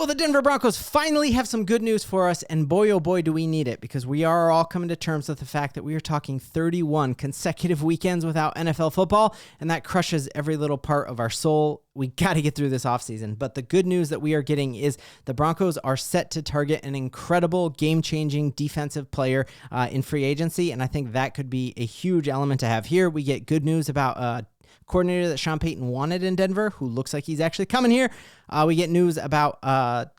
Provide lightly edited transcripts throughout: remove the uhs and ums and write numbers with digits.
Well, the Denver Broncos finally have some good news for us, and boy, oh boy, do we need it, because we are all coming to terms with the fact that we are talking 31 consecutive weekends without NFL football, and that crushes every little part of our soul. We got to get through this offseason, but the good news that we are getting is the Broncos are set to target an incredible game-changing defensive player in free agency, and I think that could be a huge element to have here. We get good news about coordinator that Sean Payton wanted in Denver, who looks like he's actually coming here. We get news about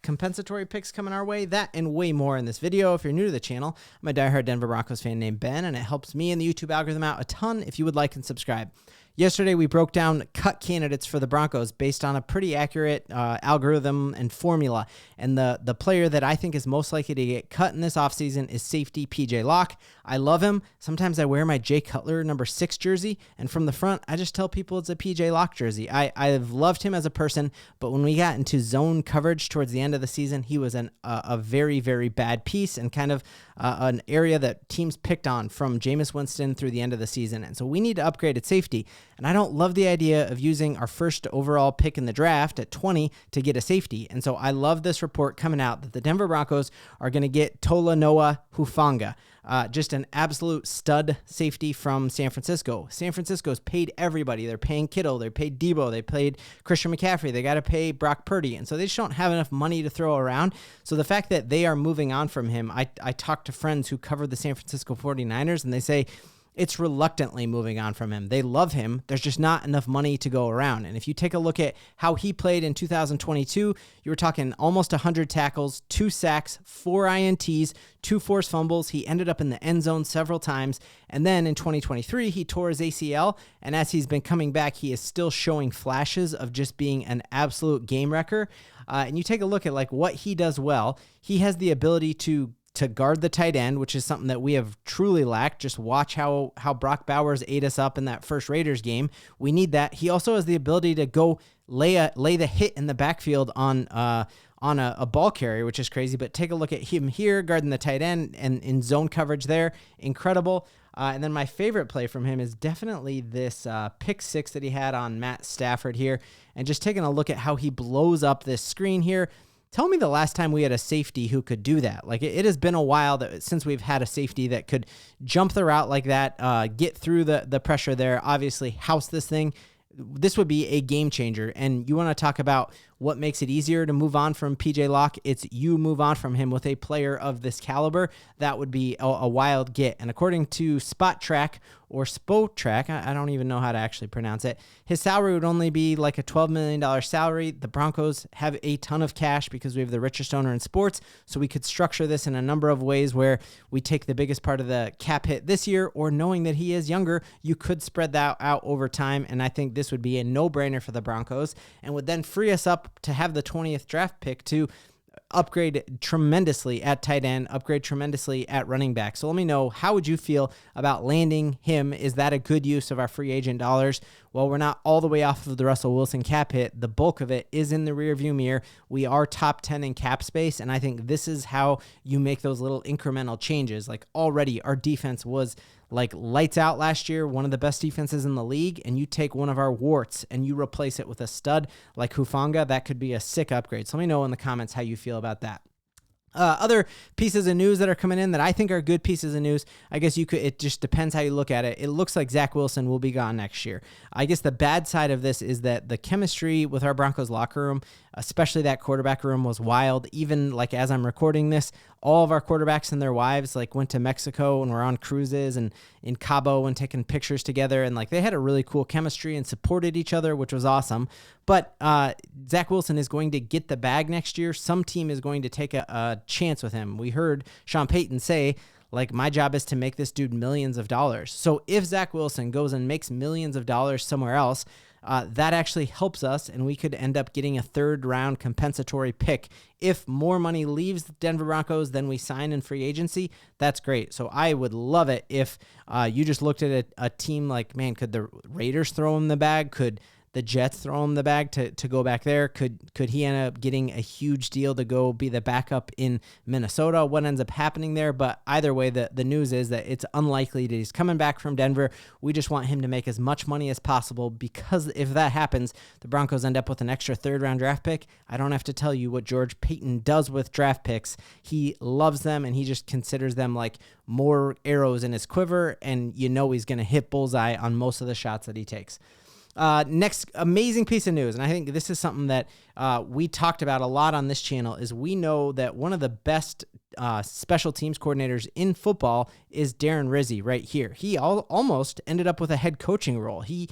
compensatory picks coming our way, that and way more in this video. If you're new to the channel, I'm a diehard Denver Broncos fan named Ben, and it helps me and the YouTube algorithm out a ton if you would like and subscribe. Yesterday, we broke down cut candidates for the Broncos based on a pretty accurate algorithm and formula. And the player that I think is most likely to get cut in this offseason is safety PJ Locke. I love him. Sometimes I wear my Jay Cutler number 6 jersey, and from the front, I just tell people it's a PJ Locke jersey. I've loved him as a person, but when we got into zone coverage towards the end of the season, he was a very, very bad piece and kind of an area that teams picked on from Jameis Winston through the end of the season. And so we need to upgrade at safety. And I don't love the idea of using our first overall pick in the draft at 20 to get a safety. And so I love this report coming out that the Denver Broncos are going to get Talanoa Hufanga, just an absolute stud safety from San Francisco. San Francisco's paid everybody. They're paying Kittle. They paid Debo. They paid Christian McCaffrey. They got to pay Brock Purdy. And so they just don't have enough money to throw around. So the fact that they are moving on from him, I talked to friends who covered the San Francisco 49ers, and they say it's reluctantly moving on from him. They love him. There's just not enough money to go around. And if you take a look at how he played in 2022, you were talking almost 100 tackles, 2 sacks, 4 INTs, 2 forced fumbles. He ended up in the end zone several times. And then in 2023, he tore his ACL. And as he's been coming back, he is still showing flashes of just being an absolute game wrecker. And you take a look at like what he does well. He has the ability to guard the tight end, which is something that we have truly lacked. Just watch how Brock Bowers ate us up in that first Raiders game. We need that. He also has the ability to go lay the hit in the backfield on a ball carrier, which is crazy. But take a look at him here, guarding the tight end and in zone coverage there. Incredible. And then my favorite play from him is definitely this pick 6 that he had on Matt Stafford here. And just taking a look at how he blows up this screen here. Tell me the last time we had a safety who could do that. Like it has been a while since we've had a safety that could jump the route like that, get through the pressure there, obviously house this thing. This would be a game changer. And you want to talk about what makes it easier to move on from PJ Locke? It's you move on from him with a player of this caliber. That would be a wild get. And according to Spot Track or Spot Track, I don't even know how to actually pronounce it, his salary would only be like a $12 million salary. The Broncos have a ton of cash because we have the richest owner in sports. So we could structure this in a number of ways where we take the biggest part of the cap hit this year, or knowing that he is younger, you could spread that out over time. And I think this would be a no-brainer for the Broncos and would then free us up to have the 20th draft pick to upgrade tremendously at tight end, upgrade tremendously at running back. So let me know, how would you feel about landing him? Is that a good use of our free agent dollars? Well, we're not all the way off of the Russell Wilson cap hit. The bulk of it is in the rearview mirror. We are top 10 in cap space, and I think this is how you make those little incremental changes. Like already our defense was like lights out last year, one of the best defenses in the league, and you take one of our warts and you replace it with a stud like Hufanga, that could be a sick upgrade. So let me know in the comments how you feel about that. Other pieces of news that are coming in that I think are good pieces of news, I guess it just depends how you look at it. It looks like Zach Wilson will be gone next year. I guess the bad side of this is that the chemistry with our Broncos locker room, especially that quarterback room, was wild. Even like as I'm recording this, all of our quarterbacks and their wives like went to Mexico and were on cruises and in Cabo and taking pictures together. And like they had a really cool chemistry and supported each other, which was awesome. But Zach Wilson is going to get the bag next year. Some team is going to take a chance with him. We heard Sean Payton say, like, my job is to make this dude millions of dollars. So if Zach Wilson goes and makes millions of dollars somewhere else, that actually helps us, and we could end up getting a 3rd round compensatory pick. If more money leaves the Denver Broncos than we sign in free agency, that's great. So I would love it if you just looked at a team like, man, could the Raiders throw him the bag? Could the Jets throw him the bag to go back there? Could he end up getting a huge deal to go be the backup in Minnesota? What ends up happening there? But either way, the news is that it's unlikely that he's coming back from Denver. We just want him to make as much money as possible, because if that happens, the Broncos end up with an extra third-round draft pick. I don't have to tell you what George Paton does with draft picks. He loves them, and he just considers them like more arrows in his quiver, and he's going to hit bullseye on most of the shots that he takes. Next amazing piece of news, and I think this is something that we talked about a lot on this channel, is we know that one of the best special teams coordinators in football is Darren Rizzi right here. He almost ended up with a head coaching role. He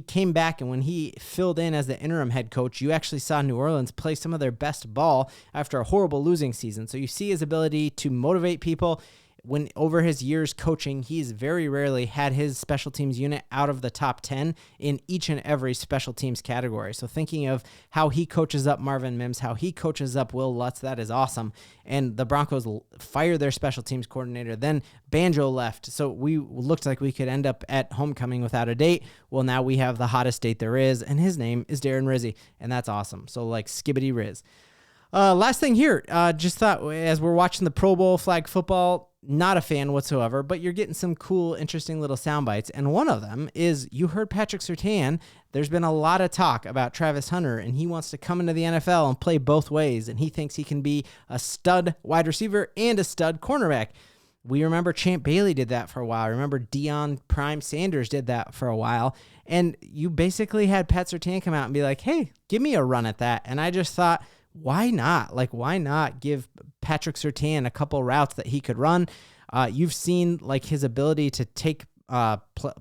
came back, and when he filled in as the interim head coach, you actually saw New Orleans play some of their best ball after a horrible losing season. So you see his ability to motivate people. When over his years coaching, he's very rarely had his special teams unit out of the top 10 in each and every special teams category. So thinking of how he coaches up Marvin Mims, how he coaches up Will Lutz, that is awesome. And the Broncos fired their special teams coordinator. Then Banjo left. So we looked like we could end up at homecoming without a date. Well, now we have the hottest date there is, and his name is Darren Rizzi, and that's awesome. So like skibbity Riz. Last thing here, just thought as we're watching the Pro Bowl flag football, not a fan whatsoever, but you're getting some cool, interesting little sound bites. And one of them is, you heard Patrick Surtain. There's been a lot of talk about Travis Hunter, and he wants to come into the NFL and play both ways. And he thinks he can be a stud wide receiver and a stud cornerback. We remember Champ Bailey did that for a while. Remember Deion Prime Sanders did that for a while. And you basically had Pat Surtain come out and be like, hey, give me a run at that. And I just thought, why not? Like, why not give Patrick Surtain a couple routes that he could run? You've seen like his ability to take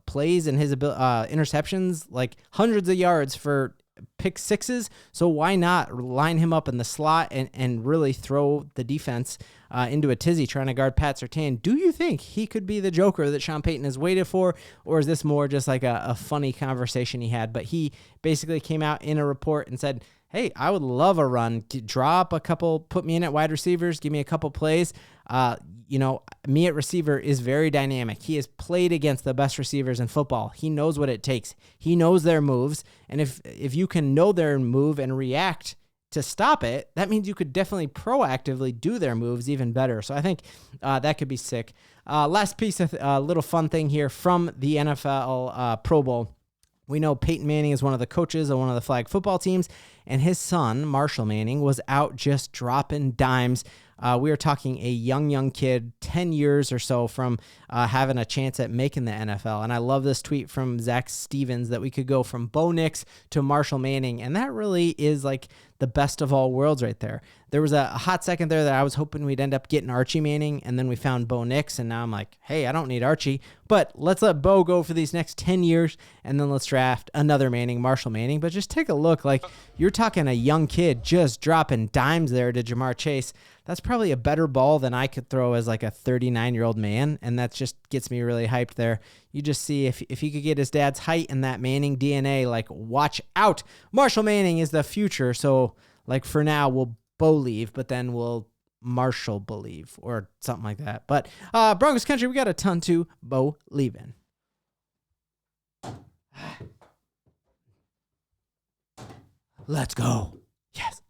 plays and his interceptions, like hundreds of yards for pick sixes. So why not line him up in the slot and really throw the defense into a tizzy trying to guard Pat Surtain? Do you think he could be the Joker that Sean Payton has waited for, or is this more just like a funny conversation he had? But he basically came out in a report and said, hey, I would love a run. Draw up a couple, put me in at wide receivers, give me a couple plays. Me at receiver is very dynamic. He has played against the best receivers in football. He knows what it takes. He knows their moves. And if you can know their move and react to stop it, that means you could definitely proactively do their moves even better. So I think that could be sick. Last piece of little fun thing here from the NFL Pro Bowl. We know Peyton Manning is one of the coaches of one of the flag football teams, and his son, Marshall Manning, was out just dropping dimes. We are talking a young kid, 10 years or so from having a chance at making the NFL. And I love this tweet from Zach Stevens that we could go from Bo Nix to Marshall Manning. And that really is like the best of all worlds right there. There was a hot second there that I was hoping we'd end up getting Archie Manning, and then we found Bo Nix, and now I'm like, hey, I don't need Archie, but let's let Bo go for these next 10 years, and then let's draft another Manning, Marshall Manning. But just take a look, like you're talking a young kid just dropping dimes there to Jamar Chase. That's probably a better ball than I could throw as like a 39-year-old man, and that just gets me really hyped there. You just see if he could get his dad's height and that Manning DNA, like watch out. Marshall Manning is the future, so like for now we'll Bo leave, but then we'll Marshall believe or something like that. But Broncos country, we got a ton to Bo leaving. Let's go. Yes.